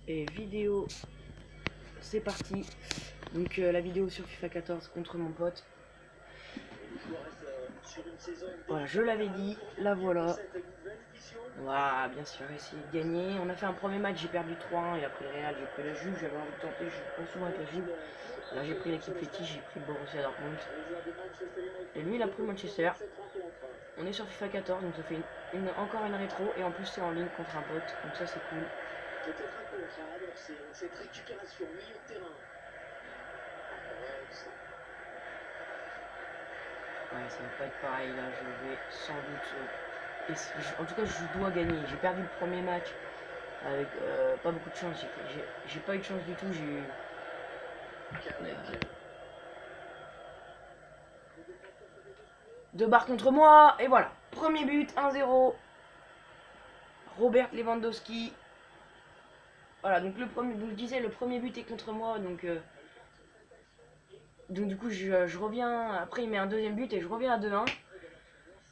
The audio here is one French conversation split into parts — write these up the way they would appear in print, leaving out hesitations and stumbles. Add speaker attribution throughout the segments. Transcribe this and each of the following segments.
Speaker 1: Et vidéo, c'est parti. Donc la vidéo sur FIFA 14 contre mon pote. Voilà, je l'avais dit, la voilà. Voilà, bien sûr, essayer de gagner. On a fait un premier match, j'ai perdu 3-1 et après le Real, j'ai pris la Juve. J'avais envie de tenter, je joue pas souvent avec la Juve. Là, j'ai pris l'équipe fétiche, j'ai pris le Borussia Dortmund. Et lui, il a pris Manchester. On est sur FIFA 14, donc ça fait encore une rétro. Et en plus, c'est en ligne contre un pote, donc ça, c'est cool.
Speaker 2: Peut-être un contrat, alors c'est cette récupération milieu de terrain.
Speaker 1: Ouais, ça va pas être pareil là, je vais sans doute. En tout cas, je dois gagner. J'ai perdu le premier match avec pas beaucoup de chance. J'ai pas eu de chance du tout. J'ai eu. Deux barres contre moi. Et voilà. Premier but, 1-0. Robert Lewandowski. Voilà, donc le premier, donc je disais, le premier but est contre moi. Donc du coup, je reviens. Après, il met un deuxième but et je reviens à 2-1.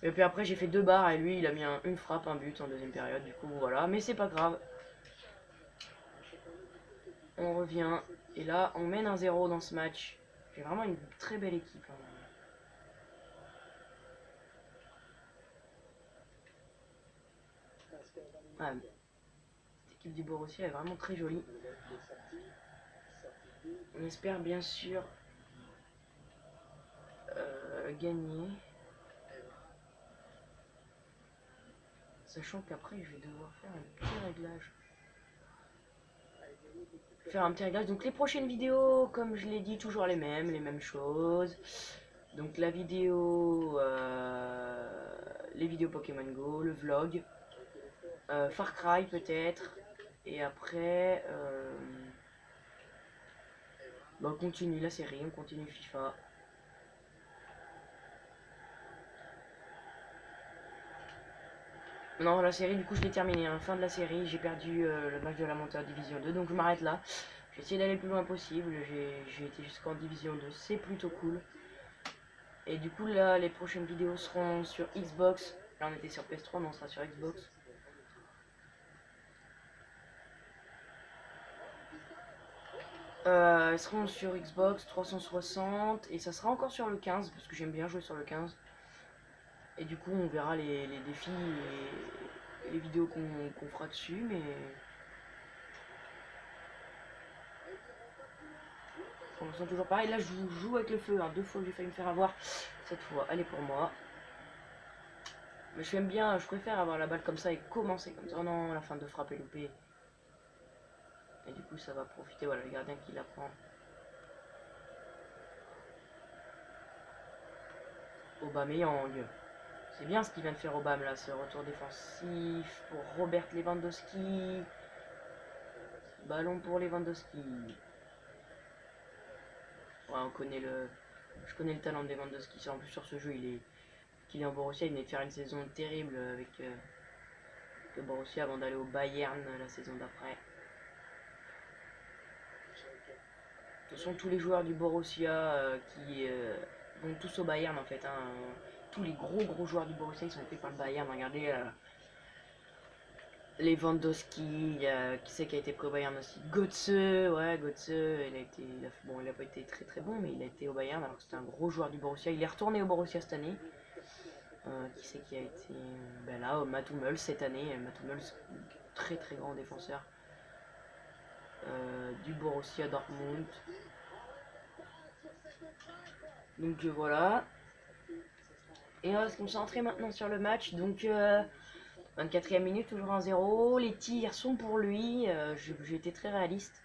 Speaker 1: Et puis après, j'ai fait deux barres et lui, il a mis une frappe, un but en deuxième période. Du coup, voilà. Mais c'est pas grave. On revient. Et là, on mène 1-0 dans ce match. J'ai vraiment une très belle équipe. Ah, cette équipe du Borussia est vraiment très jolie. On espère bien sûr gagner. Sachant qu'après, je vais devoir faire un petit réglage. Donc les prochaines vidéos, comme je l'ai dit, toujours les mêmes choses. Donc la vidéo, les vidéos Pokémon Go, le vlog, Far Cry peut-être. Et après, on continue la série, on continue FIFA. Non, la série, du coup, je l'ai terminée. Hein. Fin de la série, j'ai perdu le match de la montée en Division 2, donc je m'arrête là. J'ai essayé d'aller le plus loin possible. J'ai été jusqu'en Division 2, c'est plutôt cool. Et du coup, là, les prochaines vidéos seront sur Xbox. Là, on était sur PS3, mais on sera sur Xbox. Elles seront sur Xbox 360 et ça sera encore sur le 15 parce que j'aime bien jouer sur le 15. Et du coup, on verra les défis et les vidéos qu'on fera dessus, mais pour l'instant toujours pareil. Là, je joue avec le feu. Hein. 2 fois que j'ai failli me faire avoir. Cette fois, elle est pour moi. Mais je bien, je préfère avoir la balle comme ça et commencer comme ça. Oh non, la fin de frappe est loupée. Et du coup, ça va profiter. Voilà, le gardien qui la prend. Aubameyang. C'est bien ce qu'il vient de faire Aubame là, ce retour défensif pour Robert Lewandowski. Ballon pour Lewandowski. Ouais, je connais le talent de Lewandowski. En plus sur ce jeu, qu'il est en Borussia, il venait de faire une saison terrible avec le Borussia avant d'aller au Bayern la saison d'après. Ce sont tous les joueurs du Borussia qui vont tous au Bayern en fait. Hein. Tous les gros joueurs du Borussia ils sont faits par le Bayern. Regardez Lewandowski, qui c'est qui a été pris au Bayern aussi? Götze, ouais, Götze, il a pas été très bon, mais il a été au Bayern alors que c'était un gros joueur du Borussia. Il est retourné au Borussia cette année. Qui c'est qui a été là, Mats Hummels cette année. Mats Hummels, très grand défenseur du Borussia Dortmund. Donc voilà. Et on va se concentrer maintenant sur le match. Donc 24e minute, toujours 1-0. Les tirs sont pour lui. J'ai été très réaliste.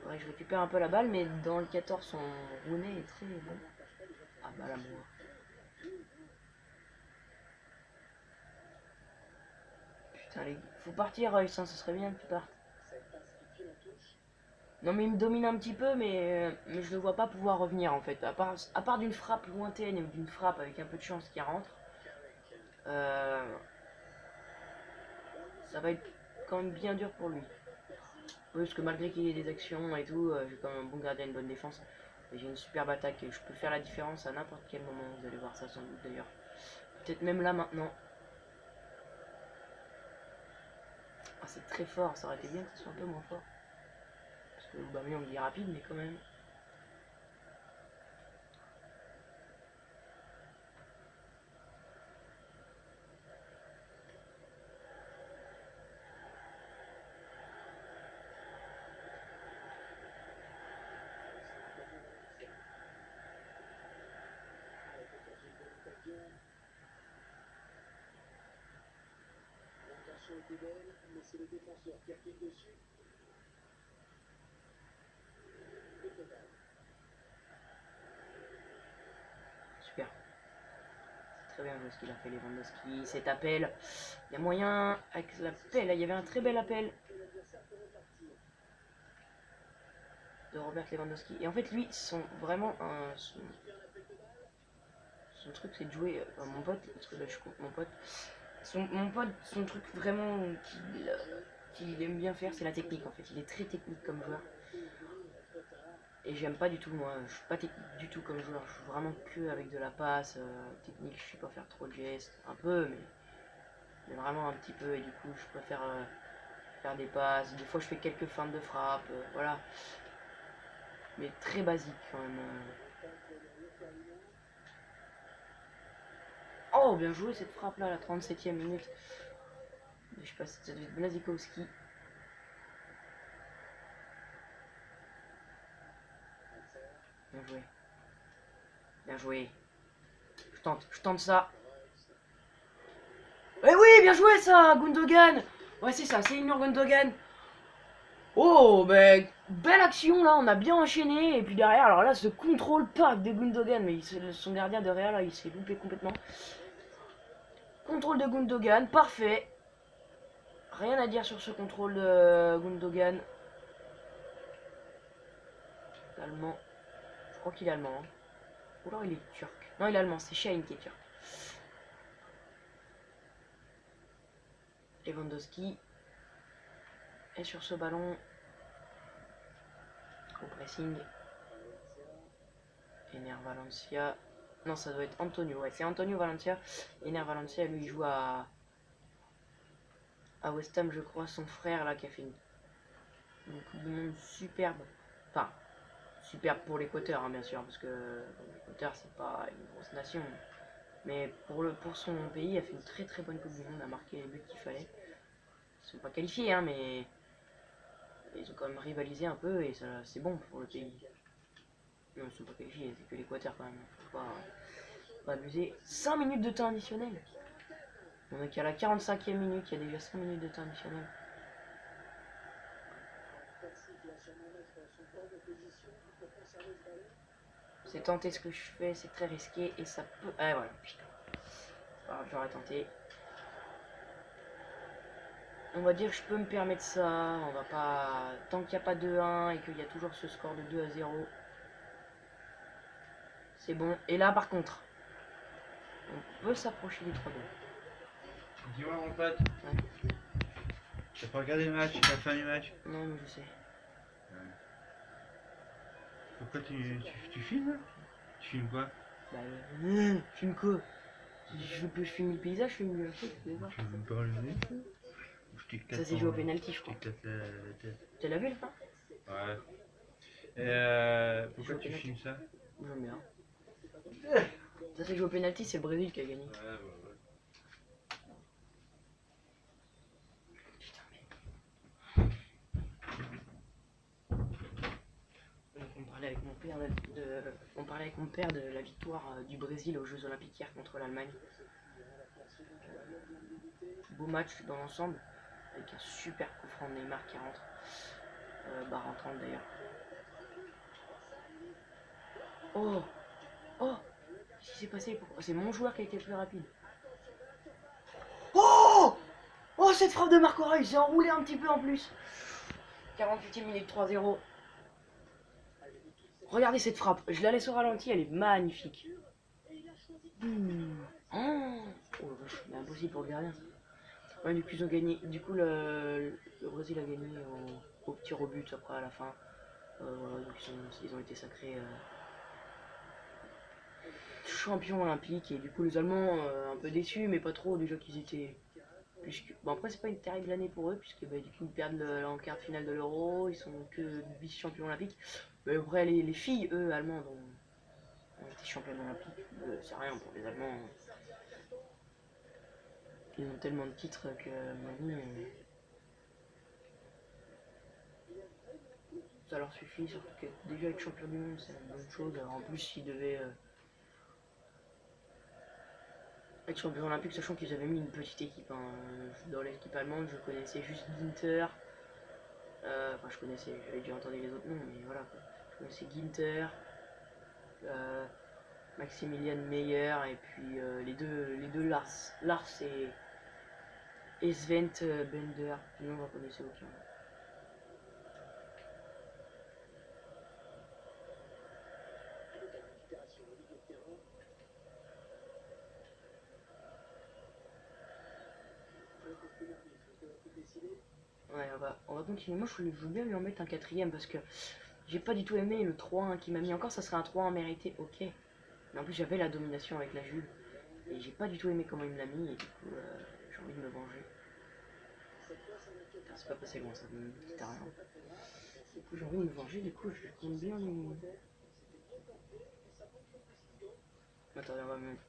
Speaker 1: Ouais, je récupère un peu la balle, mais dans le 14, son Rooney est très bon. Ah bah là, moi. Putain, faut partir, Royce, hein, ce serait bien que tu partes. Non, mais il me domine un petit peu, mais je ne vois pas pouvoir revenir en fait. À part d'une frappe lointaine ou d'une frappe avec un peu de chance qui rentre, ça va être quand même bien dur pour lui. Oui, parce que malgré qu'il ait des actions et tout, j'ai quand même un bon gardien, une bonne défense. J'ai une superbe attaque et je peux faire la différence à n'importe quel moment. Vous allez voir ça sans doute d'ailleurs. Peut-être même là maintenant. Ah, c'est très fort, ça aurait été bien que ce soit un peu moins fort. Parce que Aubameyang il est rapide, mais quand même.
Speaker 2: L'intention était belle, mais c'est le défenseur qui a pris le dessus. Le pénal.
Speaker 1: Super. C'est très bien joué ce qu'il a fait Lewandowski. Cet appel, il y a moyen avec l'appel. Il y avait un très bel appel de Robert Lewandowski. Et en fait, lui, son truc, c'est de jouer. Mon pote, parce que là, je compte mon pote. Son truc vraiment qu'il aime bien faire, c'est la technique. En fait, il est très technique comme joueur. Et j'aime pas du tout, moi. Je suis pas technique du tout comme joueur. Je suis vraiment que avec de la passe technique. Je sais pas faire trop de gestes, un peu, mais vraiment un petit peu. Et du coup, je préfère faire des passes. Des fois, je fais quelques feintes de frappe, voilà. Mais très basique quand même. Oh, bien joué cette frappe là, la 37e minute. Je sais pas si ça devait être Blazikowski. Bien joué. Bien joué. Je tente ça. Eh oui, bien joué ça, Gundogan. Ouais, c'est ça, c'est Ilnur Gundogan. Oh, ben, belle action là, on a bien enchaîné. Et puis derrière, alors là, ce contrôle pas de Gundogan, mais son gardien de Real là, il s'est loupé complètement. Contrôle de Gundogan, parfait. Rien à dire sur ce contrôle de Gundogan. Allemand. Je crois qu'il est allemand. Hein. Ou alors il est turc. Non, il est allemand, c'est Shane qui est turc. Lewandowski. Et sur ce ballon. Au pressing. Ener Valencia. Non, ça doit être Antonio. Ouais, c'est Antonio Valencia. Ener Valencia, lui, il joue à West Ham, je crois. Son frère, là, qui a fait une Coupe du Monde superbe. Enfin, superbe pour l'Équateur, hein, bien sûr, parce que l'Équateur, c'est pas une grosse nation. Mais pour son pays, il a fait une très très bonne Coupe du Monde, a marqué les buts qu'il fallait. Ils sont pas qualifiés, hein, mais ils ont quand même rivalisé un peu et c'est bon pour le pays. Non, ils sont pas qualifiés, c'est que l'Équateur quand même. Faut pas abuser. 5 minutes de temps additionnel. On est qu'à la 45e minute, il y a déjà 5 minutes de temps additionnel. C'est tenter ce que je fais, c'est très risqué et ça peut. Ah voilà, putain. Alors, j'aurais tenté. On va dire que je peux me permettre ça. On va pas. Tant qu'il n'y a pas 2-1 et qu'il y a toujours ce score de 2-0. C'est bon. Et là par contre, on peut s'approcher des 3 buts.
Speaker 3: Dis-moi mon pote.
Speaker 1: Ouais.
Speaker 3: T'as pas regardé le match, la fin du match?
Speaker 1: Non mais je sais.
Speaker 3: Ouais. Pourquoi tu filmes là? Tu filmes quoi?
Speaker 1: Bah je filme quoi? Je filme le paysage, je filme le truc, tu veux voir.
Speaker 3: Tu veux me parler de nez?
Speaker 1: Ça s'est joué au penalty je crois.
Speaker 3: Je t'éclate la tête.
Speaker 1: Tu l'as vu le fin?
Speaker 3: Ouais. Pourquoi tu filmes ça?
Speaker 1: J'aime bien. Ça s'est joué au penalty, c'est le Brésil qui a gagné.
Speaker 3: Ouais, ouais.
Speaker 1: On parlait avec mon père de la victoire du Brésil aux Jeux Olympiques hier contre l'Allemagne. Beau match dans l'ensemble, avec un super coup franc de Neymar qui rentre. Barre en 30 d'ailleurs. Oh! Oh! Qu'est-ce qui s'est passé? C'est mon joueur qui a été le plus rapide. Oh! Oh, cette frappe de Marco Reus, il s'est enroulé un petit peu en plus. 48e minute, 3-0. Regardez cette frappe, je la laisse au ralenti, elle est magnifique. Oh, c'est impossible pour le gardien. Ouais, du coup, ils ont gagné. Du coup, le Brésil a gagné au petit rebut après à la fin. Voilà, donc ils ont été sacrés champions olympiques. Et du coup, les Allemands, un peu déçus, mais pas trop. Déjà qu'ils étaient Puisque, bon après c'est pas une terrible année pour eux puisque du coup ils perdent en quart de finale de l'Euro, ils sont que vice-champions olympiques. Mais après les filles, eux, allemandes, ont été championnes olympiques. C'est rien pour les Allemands. Ils ont tellement de titres que ça leur suffit, surtout que déjà être champion du monde c'est une bonne chose. Alors, en plus s'ils devaient être champion olympique, sachant qu'ils avaient mis une petite équipe. Hein. Dans l'équipe allemande, je connaissais juste Ginter. Enfin, je connaissais, j'avais déjà entendu les autres noms, mais voilà. Quoi. Je connaissais Ginter, Maximilian Meyer, et puis les deux Lars et Svent Bender. Sinon, j'en connaissais aucun. Ouais, on va continuer. Moi, je veux bien lui en mettre un quatrième parce que j'ai pas du tout aimé le 3-1 qu'il m'a mis. Encore, ça serait un 3-1 mérité, ok. Mais en plus, j'avais la domination avec la Juve. Et j'ai pas du tout aimé comment il me l'a mis. Et du coup, j'ai envie de me venger. C'est pas passé loin, ça me quitte à rien. Du coup, j'ai envie de me venger. Du coup, je compte bien lui. Attends, on va mettre.